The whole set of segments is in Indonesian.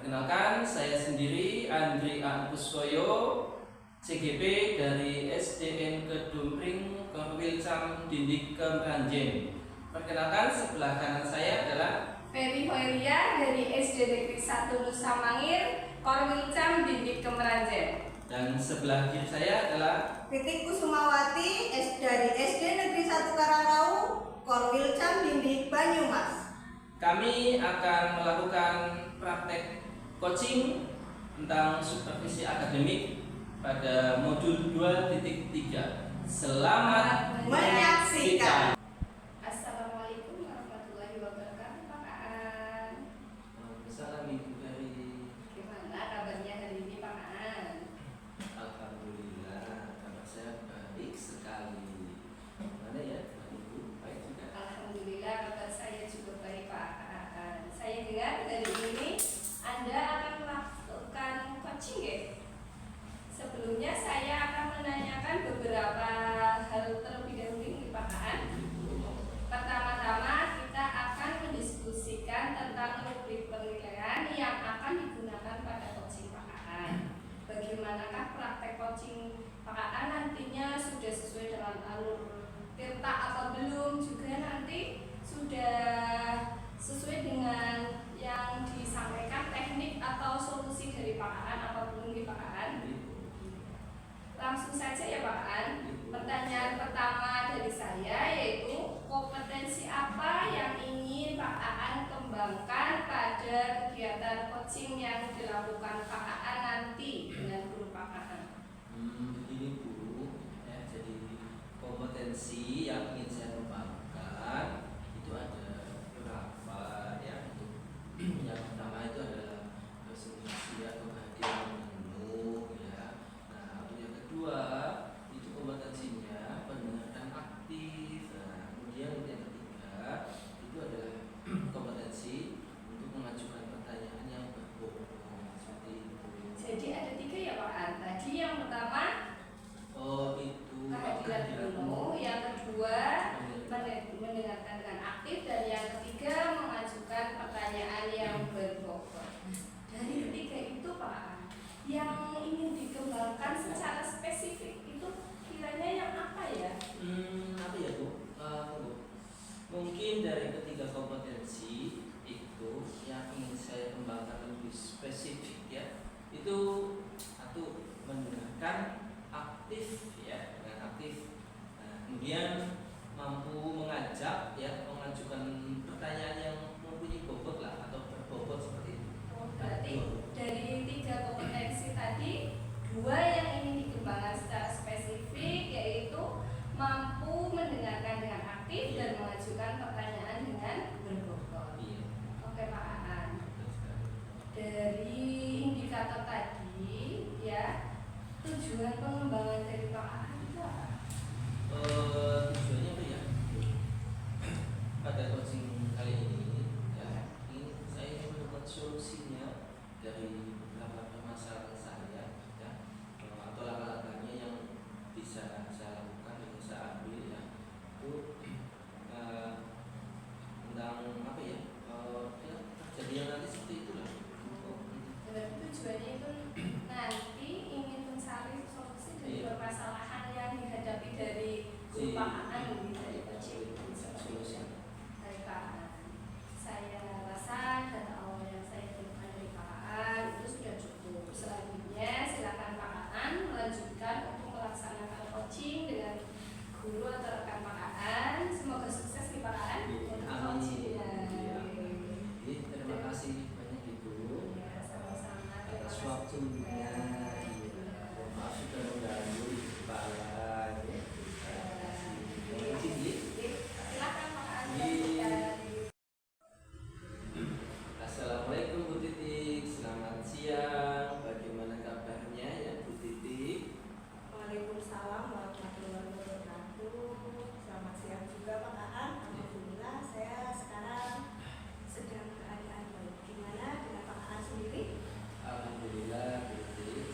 Perkenalkan, saya sendiri Andri Akuskoyo, CGP dari SDN Kedumpring Korwilcam Dindik Kemeranjen. Perkenalkan, sebelah kanan saya adalah Ferry Hoiria dari SD Negeri 1 Nusa Mangir, Korwilcam Dindik Kemeranjen. Dan sebelah kiri saya adalah Titik Kusumawati dari SD Negeri 1 Karangau, Korwilcam Dindik Banyumas. Kami akan melakukan praktek coaching tentang supervisi akademik pada modul 2.3. Selamat menyaksikan. Assalamualaikum warahmatullahi wabarakatuh, Pak Aan. Salam Ibu Ferry. Gimana kabarnya hari ini, Pak Aan? Alhamdulillah, kabar saya baik sekali. Mana ya, Ibu? Baik juga. Alhamdulillah kabar saya juga baik, Pak Aan. Saya dengar dari ini Anda akan melakukan coaching ya? Sebelumnya saya akan menanyakan beberapa hal terlebih dahulu nih, Pak Aan. Pertama-tama kita akan mendiskusikan tentang rubrik penilaian yang akan digunakan pada coaching Pak Aan. Bagaimanakah praktek coaching Pak Aan nantinya, sudah sesuai dengan alur tirta atau belum, juga nanti sudah sesuai dengan yang disampaikan teknik atau solusi dari Pak Aan atau belum di Pak Aan. Langsung saja ya Pak Aan. Pertanyaan pertama dari saya yaitu kompetensi apa yang ingin Pak Aan kembangkan pada kegiatan coaching yang dilakukan Pak Aan nanti dengan guru Pak Aan. Begini Bu, ya, jadi kompetensi yang ingin saya kembangkan itu ada beberapa ya. Yang pertama itu adalah presentasi atau kehadiran penuh ya. Nah, yang kedua itu kompetensinya pendengaran aktif. Nah, kemudian yang ketiga itu adalah kompetensi untuk mengajukan pertanyaan yang berbobot seperti itu. Jadi ada 3 ya Pak Aan. Tadi yang pertama Itu kehadiran penuh, yang kedua mendengarkan dengan aktif, dan yang ketiga mengajukan pertanyaan yang berbobot. Dari ketiga itu Pak Aan, yang ingin dikembangkan secara spesifik itu kiranya yang apa ya? Apa ya Bu? Mungkin dari ketiga kompetensi itu yang ingin saya kembangkan lebih spesifik ya, itu satu mendengarkan aktif ya, dengan aktif. Nah, kemudian mampu mengajak ya, mengajukan pertanyaan yang mempunyai bobot lah atau berbobot seperti itu. Berarti dari 3 kompetensi tadi, 2 yang ingin dikembangkan secara spesifik yaitu mampu mendengarkan dengan aktif dan mengajukan pertanyaan dengan berbobot. Iya. Oke Pak Aan. Betul sekali. Dari indikator tadi ya, tujuan pengembangan dari Pak Aan itu apa? Tujuannya apa ya? Pada coaching kali ini ya, ini saya ingin menemukan solusinya dari beberapa permasalahan saya ya, atau langkah-langkahnya yang bisa saya lakukan dan saya ambil ya, itu tentang apa ya, ya kejadian nanti seperti itulah. Berarti tujuannya itu nanti ingin mencari solusi dari Iya. permasalahan yang dihadapi dari guru Pak Aan dari kecil. Solusi. Dari Pak Aan, saya rasa data awal yang saya temukan dari Pak Aan itu sudah cukup. Selanjutnya silakan Pak Aan melanjutkan untuk melaksanakan coaching dengan guru atau rekan Pak Aan. Semoga sukses di Pak Aan untuk coachingnya. Terima kasih banyak Ibu Ya, sama-sama. Terima atas kasih waktunya. juga. Maaf sudah mengganggu Pak Alan. Terima kasih. Silakan Pak Aan. Assalamualaikum Bu Titik, selamat siang. Bagaimana kabarnya ya Bu Titik? Waalaikumsalam warahmatullahi wabarakatuh. Selamat siang juga Pak Aan. Alhamdulillah saya sekarang sedang keadaan baik. Gimana dengan Pak Aan sendiri? Alhamdulillah Bu Titik,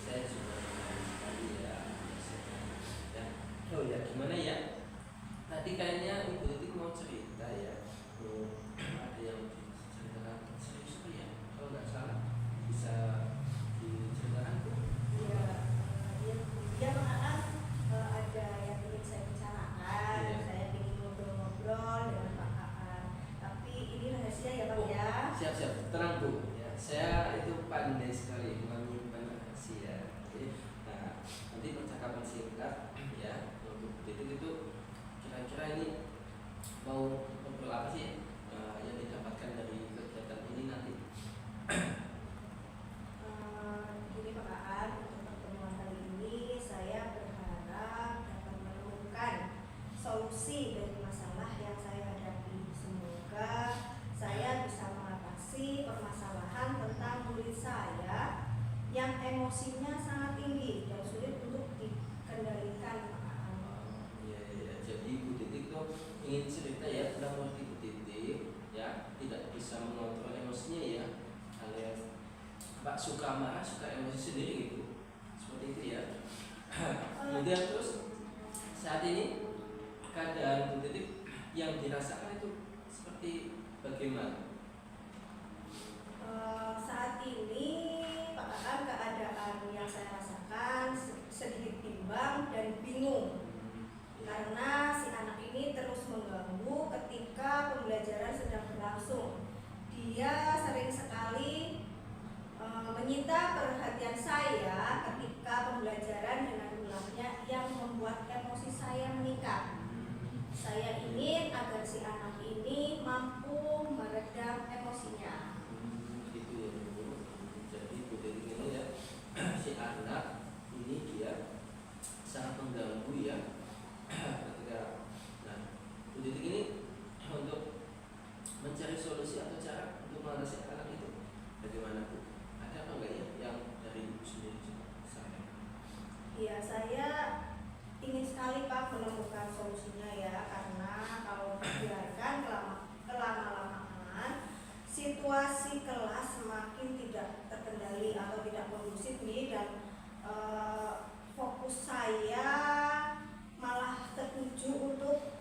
Saya itu pandai sekali menyimpan rahasia. Jadi, nah, nanti percakapan singkat ya untuk titik itu kira-kira ini mau ngobrol apa sih yang didapatkan dari kegiatan ini nanti? Gini Pak Aan, untuk pertemuan kali ini saya berharap dapat menemukan solusi dari masalah yang saya hadapi. Semoga saya bisa mengatasi permasalahan tentang murid saya yang emosinya sangat tinggi dan sulit untuk dikendalikan Pak Aan. Ya. Jadi Bu Titik tuh ingin cerita ya tentang murid Bu Titik ya tidak bisa mengontrol emosinya ya, alias Pak suka marah, suka emosi sendiri gitu, seperti itu ya. Kemudian terus saat ini keadaan Bu Titik yang dirasakan itu seperti bagaimana? Saat ini Pak Aan, keadaan yang saya rasakan sedikit bimbang dan bingung karena si anak ini terus mengganggu ketika pembelajaran sedang berlangsung. Dia sering sekali menyita perhatian saya ketika pembelajaran dengan ulangnya yang membuat emosi saya meningkat. Saya ingin agar si anak ini mampu meredam emosinya. Gitu ya Bu. Jadi Bu Titik ini ya si anak ini dia sangat mengganggu ya ketika Bu Titik ini untuk mencari solusi atau cara untuk mengatasi anak itu bagaimana Bu? Ada apa enggak ya yang dari Ibu sendiri sampai? Ya, saya ingin sekali Pak menemukan solusinya ya, karena kalau dibiarkan kelama-lamaan situasi kelas semakin tidak terkendali atau tidak kondusif nih, dan fokus saya malah tertuju untuk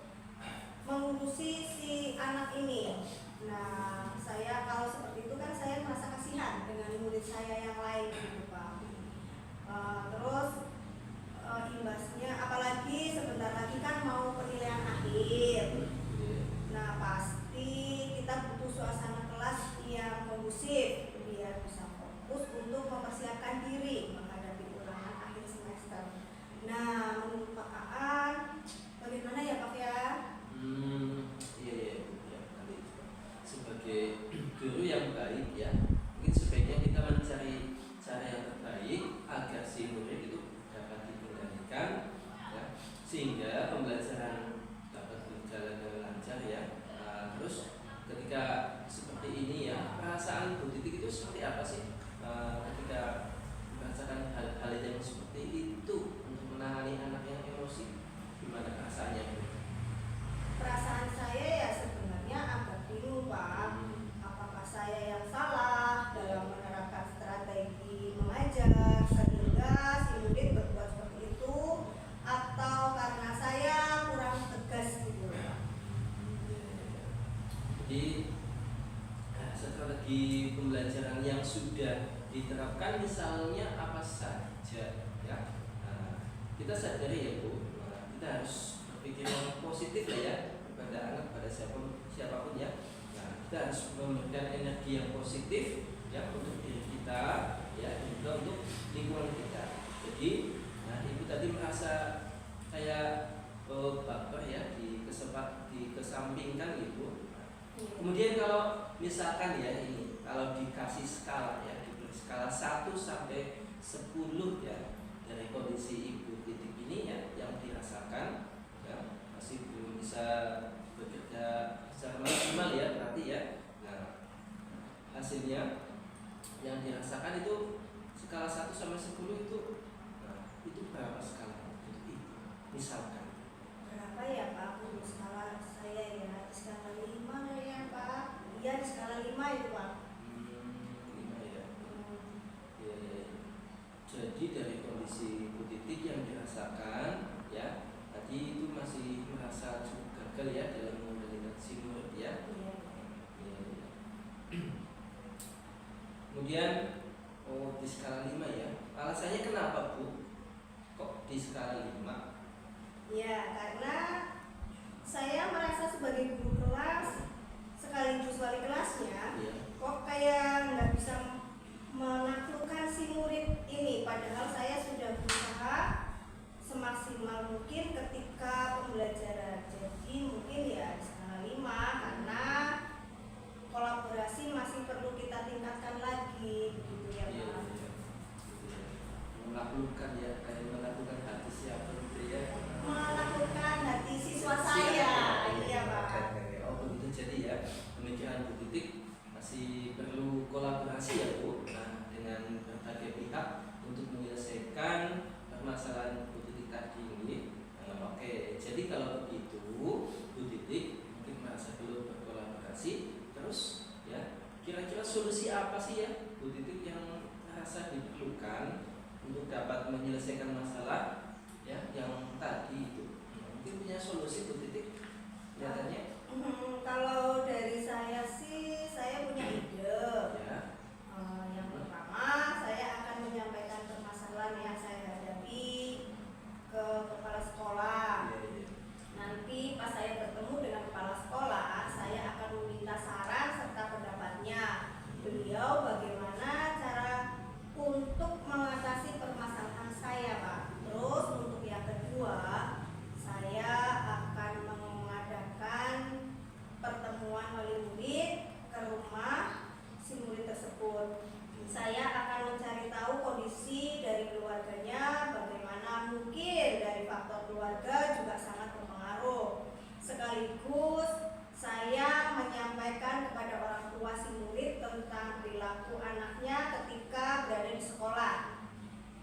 mengurusi si anak ini. Nah, saya kalau seperti itu kan saya merasa kasihan dengan murid saya yang lain gitu Pak. Terus imbasnya, apalagi sebentar lagi kan mau penilaian akhir. Nah, pasti kita butuh suasana kelas yang kondusif biar bisa fokus untuk mempersiapkan diri menghadapi ulangan akhir semester. Nah, menurut Pak Aan, bagaimana ya Pak ya? Iya Bu ya, nanti sebagai guru yang baik ya, mungkin sebaiknya kita mencari cara yang terbaik agar si murid itu dapat dikendalikan ya, sehingga pembelajaran dapat berjalan dengan lancar ya. Terus ketika seperti ini ya, perasaan Bu Titik itu seperti apa sih ketika merasakan hal-hal yang seperti itu untuk menangani anak yang emosi? Gimana perasaannya Bu? Perasaan saya ya sebenarnya agak bingung Pak. Apakah saya yang salah dalam menerapkan strategi mengajar sehingga si murid berbuat seperti itu, atau karena saya kurang tegas gitu Pak? Jadi strategi pembelajaran yang sudah diterapkan misalnya apa saja ya, kita sadari ya Bu, kita harus berpikir yang positif ya kepada anak, pada siapapun ya. Kita harus memberikan energi yang positif ya untuk diri kita ya, dan juga untuk lingkungan kita. Jadi Ibu tadi merasa kayak baper ya, dikesampingkan gitu. Kemudian kalau misalkan ya ini, kalau dikasih skala ya, diberi skala 1 sampai 10 ya, dari kondisi Ibu Titik ini ya yang dirasakan ya, masih belum bisa bekerja secara maksimal ya berarti ya. Nah, hasilnya yang dirasakan itu skala 1 sampai 10 itu, itu berapa skala untuk Ibu? Misalkan Berapa ya Pak untuk skala saya ya? Di skala 5 ya Pak? Iya, di skala 5 itu Pak. 5 ya. Ya. Jadi dari kondisi Bu Titik yang dirasakan ya, tadi itu masih merasa cukup gagal ya dalam mengendalikan si murid ya. Iya. Ya. Kemudian di skala 5 ya. Alasannya kenapa Bu? Kok di skala 5? Ya, karena saya merasa sebagai guru kelas sekaligus wali kelasnya, Iya. kok kayak nggak bisa menaklukkan ya, kayak melakukan hati siapa gitu ya. Menaklukkan hati siswa saya. Iya Pak. Oh begitu, jadi ya pemikiran Bu Titik masih perlu kolaborasi ya Bu, nah, dengan berbagai pihak untuk menyelesaikan permasalahan Bu Titik tadi ini. Oke, jadi kalau begitu Bu Titik mungkin merasa perlu berkolaborasi, terus ya kira-kira solusi apa sih ya Bu Titik yang merasa diperlukan untuk dapat menyelesaikan masalah ya yang tadi itu? Mungkin punya solusi Bu Titik kelihatannya. Kalau dari saya sih, saya punya ide. Ya. Yang pertama, saya akan menyampaikan permasalahan yang saya hadapi ke kepala sekolah. Iya. Nanti pas saya bertemu dengan kepala sekolah, saya akan meminta saran serta pendapatnya beliau bagaimana cara untuk mengatasi permasalahan saya, Pak. Terus untuk yang kedua, saya akan mengadakan pertemuan wali murid ke rumah si murid tersebut. Saya akan mencari tahu kondisi dari keluarganya, bagaimana mungkin dari faktor keluarga juga sangat berpengaruh. Sekaligus saya menyampaikan kepada orang tua si murid tentang perilaku anaknya ketika berada di sekolah.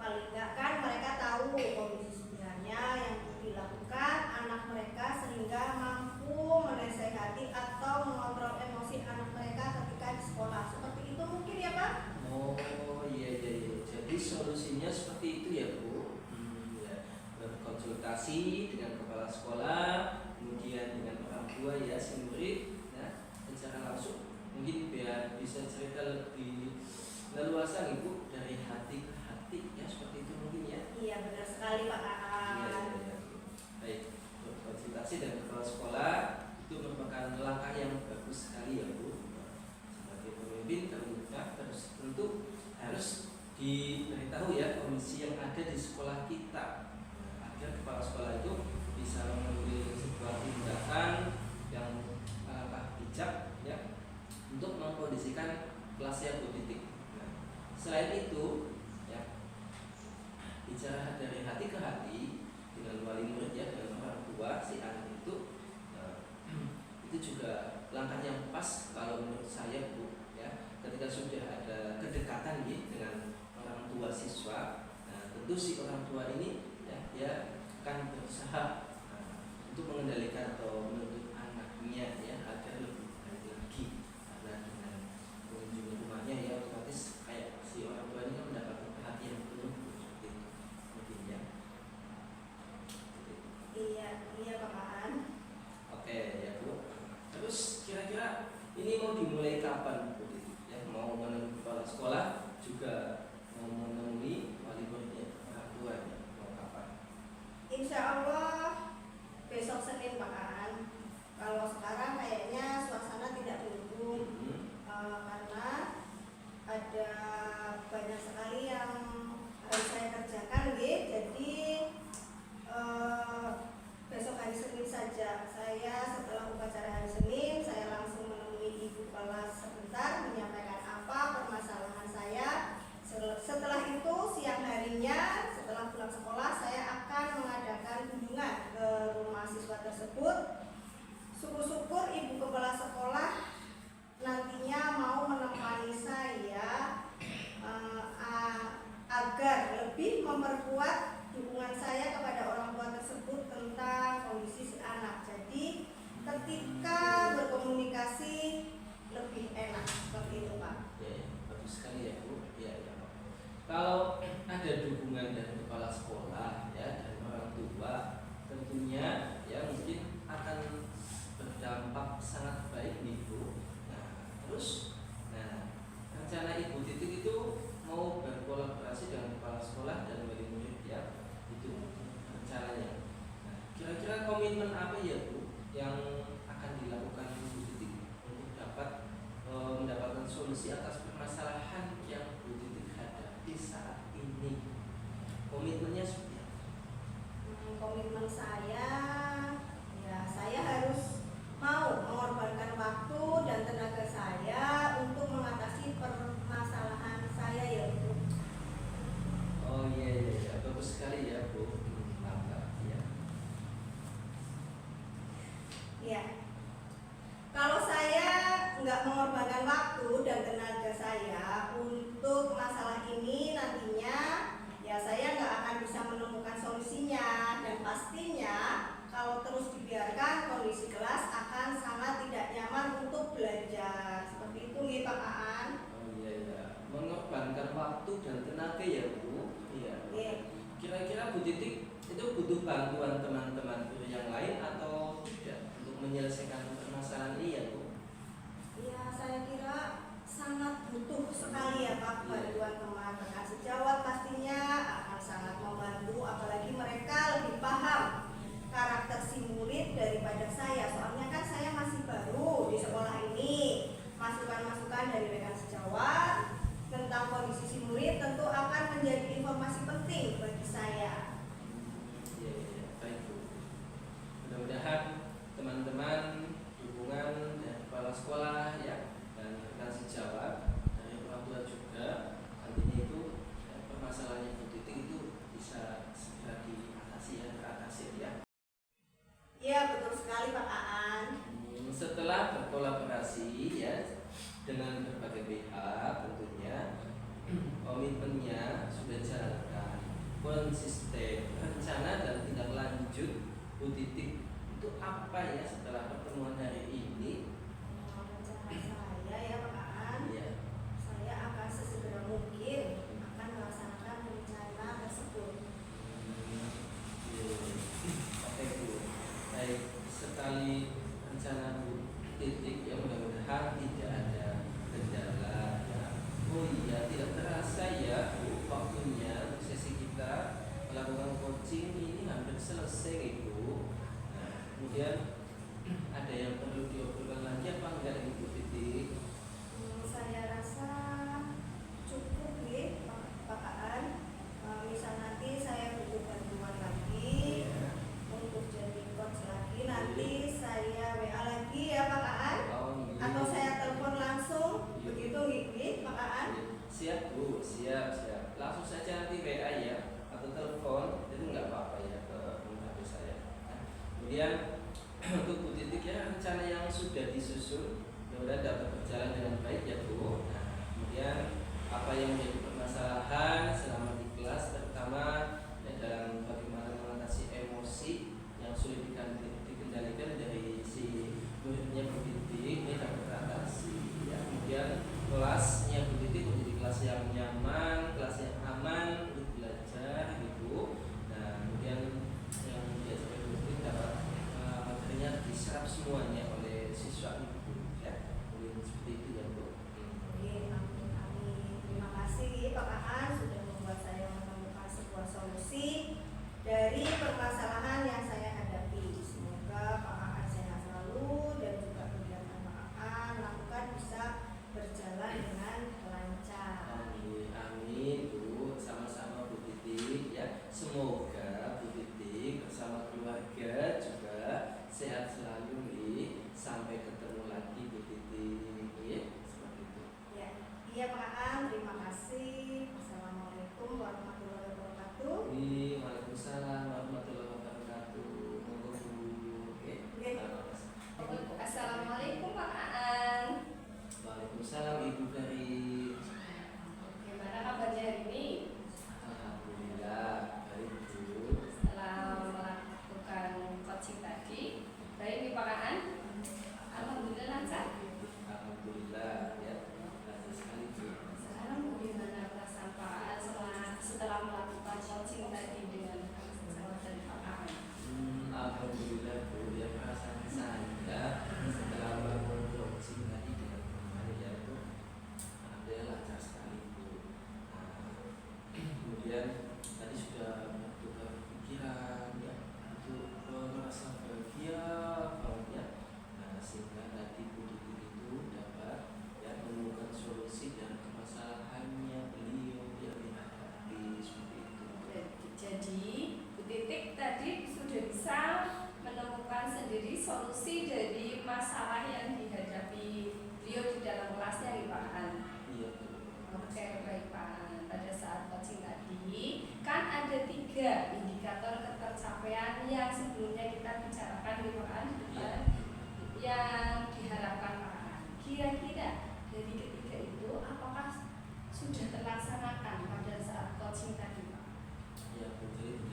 Paling enggak kan mereka tahu kondisi sebenarnya yang dilakukan anak mereka sehingga mampu menasehati atau mengontrol emosi anak mereka ketika di sekolah. Seperti itu mungkin ya Pak? Oh iya. Jadi solusinya seperti itu ya Bu. Ya. Berkonsultasi dengan kepala sekolah, kemudian dengan orang tua ya si murid, ya, secara langsung mungkin biar bisa cerita lebih leluasa Ibu dari hati ke hati ya, seperti itu mungkin ya. Iya benar sekali Pak Aan. Iya. Baik, berkonsultasi dengan kepala sekolah itu merupakan langkah yang bagus sekali ya Bu. Sebagai pemimpin tentu harus diberitahu ya kondisi yang ada di sekolah kita, agar kepala sekolah itu bisa mengambil sebuah tindakan yang bijak ya untuk mengkondisikan kelasnya Bu Titik. Nah, selain itu ya, bicara dari hati ke hati dengan wali murid ya, dengan orang tua si anak itu, itu juga langkah yang pas kalau menurut saya Bu ya. Ketika sudah ada kedekatan ya, dengan orang tua siswa, nah, tentu si orang tua ini ya, dia akan berusaha untuk mengendalikan atau menuntut anaknya ya agar lebih baik lagi, karena dengan mengunjungi rumahnya ya otomatis kayak si orang tua ini kan mendapatkan perhatian penuh seperti itu mungkin ya. Iya Pak Aan. Oke ya Bu. Terus kira-kira ini mau dimulai kapan Bu? Ya, mau menemui kepala sekolah juga mau menemui wali muridnya, orang tuanya, mau kapan? Insya Allah besok Senin Pak Aan. Kalau sekarang kayaknya suasana tidak mendukung karena ada banyak sekali yang harus saya kerjakan, jadi besok hari Senin saja. Saya setelah upacara hari Senin, saya langsung menemui Ibu Kepala sebentar menyampaikan apa permasalahan saya. Setelah itu siang harinya setelah pulang sekolah saya akan mengadakan kunjungan ke rumah siswa tersebut. Syukur-syukur Ibu Kepala Sekolah nantinya mau menemani saya agar lebih memperkuat dukungan saya kepada orang tua tersebut tentang kondisi si anak. Jadi ketika berkomunikasi lebih enak, seperti itu Pak. Ya, bagus sekali ya Bu. Ya. Kalau ada dukungan dari kepala sekolah ya, dari orang tua, tentunya ya mungkin akan berdampak sangat baik nih Bu. Terus rencana Ibu Titik itu mau berkolaborasi dengan kepala sekolah dan wali murid ya, itu rencananya. Kira-kira komitmen apa ya Bu yang akan dilakukan Ibu Titik untuk dapat mendapatkan solusi atas permasalahan yang Bu Titik hadapi saat ini? Komitmennya seperti apa? Komitmen saya, ya saya harus mau mengorbankan waktu dan tenaga saya untuk mengatasi permasalahan Pak Aan. Oh iya ya, mengorbankan waktu dan tenaga ya Bu. Iya. Iya. Kira-kira Bu Titik itu butuh bantuan teman-teman guru yang lain atau tidak untuk menyelesaikan permasalahan ini ya Bu? Ya, saya kira sangat butuh sekali ya Pak bantuan teman rekan sejawat, pastinya akan sangat membantu, apalagi mereka lebih paham karakter si murid daripada saya. Soalnya kan saya masih baru di sekolah ini. Masukan-masukan dari rekan sejawat tentang kondisi si murid tentu akan menjadi informasi penting bagi saya. Iya, iya, baik Bu. Mudah-mudahan teman-teman dukungan dari kepala sekolah ya dan rekan sejawat dari orang tua juga nantinya itu permasalahan yang Bu Titik itu bisa segera diatasi ya, teratasi ya. Iya, betul sekali Pak Aan. Setelah berkolaborasi ya dengan berbagai pihak tentunya komitmennya sudah jalankan, konsisten, rencana dan tindak lanjut Bu Titik itu apa ya setelah pertemuan hari ini? Rencana saya ya Pak Aan, Ya, saya akan sesegera mungkin akan melaksanakan rencana tersebut. oke Bu. Baik, sekali rencana Bu Titik ya mudah-mudahan tidak ada kendala ya. Oh iya, tidak terasa ya Bu, waktunya untuk sesi kita melakukan coaching ini hampir selesai Ibu. Nah, kemudian ada yang perlu diobrolkan lagi apa enggak ini Bu Titik? Saya rasa cukup ya Pak Aan. Misal nanti saya butuh bantuan lagi Ya. untuk jadi coach lagi, nanti saya WA lagi ya Pak Aan, Oh, iya. atau saya telepon langsung, Iya. begitu nggih Pak Aan? Siap Bu, siap. Langsung saja nanti WA ya atau telepon itu nggak apa-apa ya ke nomor HP saya. Nah, kemudian untuk Bu Titik ya rencana yang sudah disusun mudah-mudahan dapat berjalan dengan baik ya Bu. Nah, kemudian apa yang menjadi permasalahan selama di kelas terutama ya, dalam bagaimana mengatasi emosi yang sulit dikendalikan dari si muridnya Bu Titik ini dapat teratasi ya. Kemudian kelasnya Bu Titik menjadi kelas yang nyaman, kelas yang aman untuk belajar gitu. Nah, kemudian yang diajarkan Bu Titik dapat materinya diserap semuanya oleh siswa Ibu ya. Mungkin seperti itu ya Bu. Oke, amin, amin. Terima kasih Pak Aan sudah membuat saya menemukan sebuah solusi dari permasalahan yang saya hadapi. Semoga Pak Aan sehat selalu dan juga kegiatan Pak Aan lakukan bisa berjalan dengan lancar. Amin, amin Bu, sama-sama Bu Titik ya. Semoga Bu Titik bersama keluarga juga sehat selalu nih. Sampai ketemu lagi Bu Titik ya. Seperti itu. Ya, iya Pak Aan, terima kasih. Assalamualaikum warahmatullahi wabarakatuh. Waalaikumsalam warahmatullahi wabarakatuh. Monggo Bu. Oke. Oke. Assalamualaikum Pak Aan. Waalaikumsalam Ibu Ferry. Gimana kabarnya hari ini? Alhamdulillah baik Bu. Setelah melakukan coaching tadi, baik nih Pak Aan? Alhamdulillah lancar. Alhamdulillah ya. Lancar sekali Bu. Sekarang bagaimana perasaan Pak Aan setelah melakukan coaching tadi dengan sejawat dari Pak Aan? Alhamdulillah Bu, ya perasaan saya setelah melakukan coaching tadi dengan teman ya itu alhamdulillah lancar sekali Bu. Nah, kemudian tadi sudah bertukar pikiran ya untuk merasa bahagia banget ya. Nah, sehingga tadi Bu Titik itu dapat ya menemukan solusi dari permasalahannya beliau yang dihadapi seperti itu. Jadi Bu Titik tadi sudah bisa menemukan sendiri solusi dari masalah yang dihadapi beliau di dalam kelasnya nih Pak Aan. Iya Bu. Oke, baik Pak Aan. Pada saat coaching tadi kan ada 3 indikator ketercapaian yang sebelumnya kita bicarakan di Pak Aan yang diharapkan Pak Aan. Kira-kira dari ketiga itu apakah sudah terlaksanakan pada saat coaching tadi Pak? Ya Bu, jadi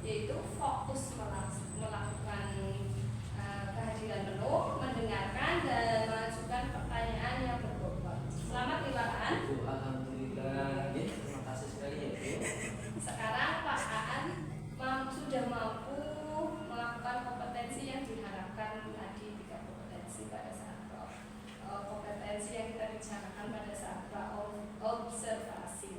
yaitu fokus melakukan kehadiran penuh, mendengarkan dan mengajukan pertanyaan yang berbobot. Selamat nih Pak Aan. Bu, alhamdulillah. Ya, terima kasih sekali ya Bu. Sekarang Pak Aan sudah mampu melakukan kompetensi yang diharapkan tadi, 3 kompetensi pada saat kompetensi yang kita bicarakan pada saat observasi.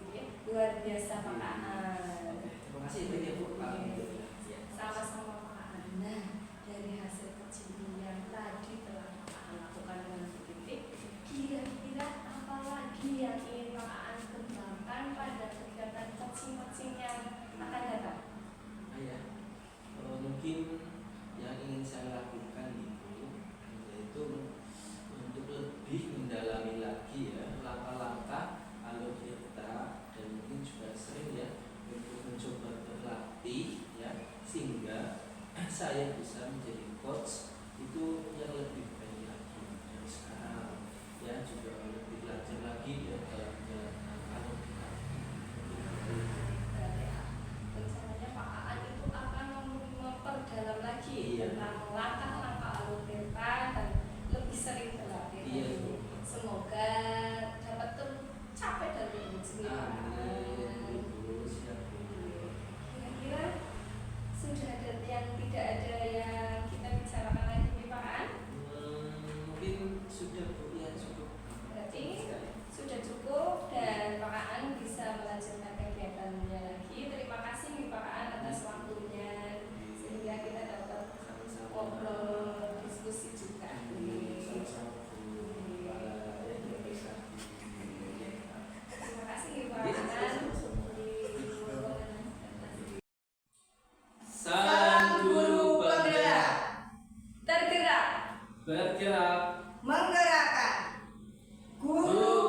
Luar biasa Pak Aan. Terima kasih ya Bu. Alhamdulillah. Ya. Sama-sama Pak Aan. Nah, dari hasil kajian yang tadi telah Pak Aan lakukan dengan titik, kira-kira apa lagi yang ingin Pak Aan kembangkan pada kegiatan coaching yang akan datang? Ya, mungkin yang ingin saya lakukan itu yaitu untuk lebih mendalami lagi ya langkah-langkah alur tirta, dan mungkin juga sering ya untuk mencoba berlatih ya, sehingga saya bisa menjadi coach itu yang lebih baik lagi dari sekarang ya, juga lebih belajar lagi ya dalam menjalankan alur tirta. Rencananya Pak Aan itu akan memperdalam lagi Iya. tentang langkah-langkah alur tirta dan lebih sering berlatih. Iya, Bu. Semoga dapat tercapai dan terwujud. Amin. Bu, siap Bu. Kira-kira sudah ada yang tidak ada yang kita bicarakan lagi nih Pak Aan? Mungkin sudah Bu, ya cukup. Berarti Sekali. sudah cukup dan Pak Aan bisa melanjutkan kegiatannya lagi. Terima kasih nih Pak Aan atas waktunya, sehingga kita dapat Sama-sama. ngobrol diskusi juga. Sama-sama Bu. Ya, terima kasih. Terima kasih nih Pak Iya, Aan. sama-sama. Salam guru penggerak. Tergerak. Bergerak. Menggerakkan. Guru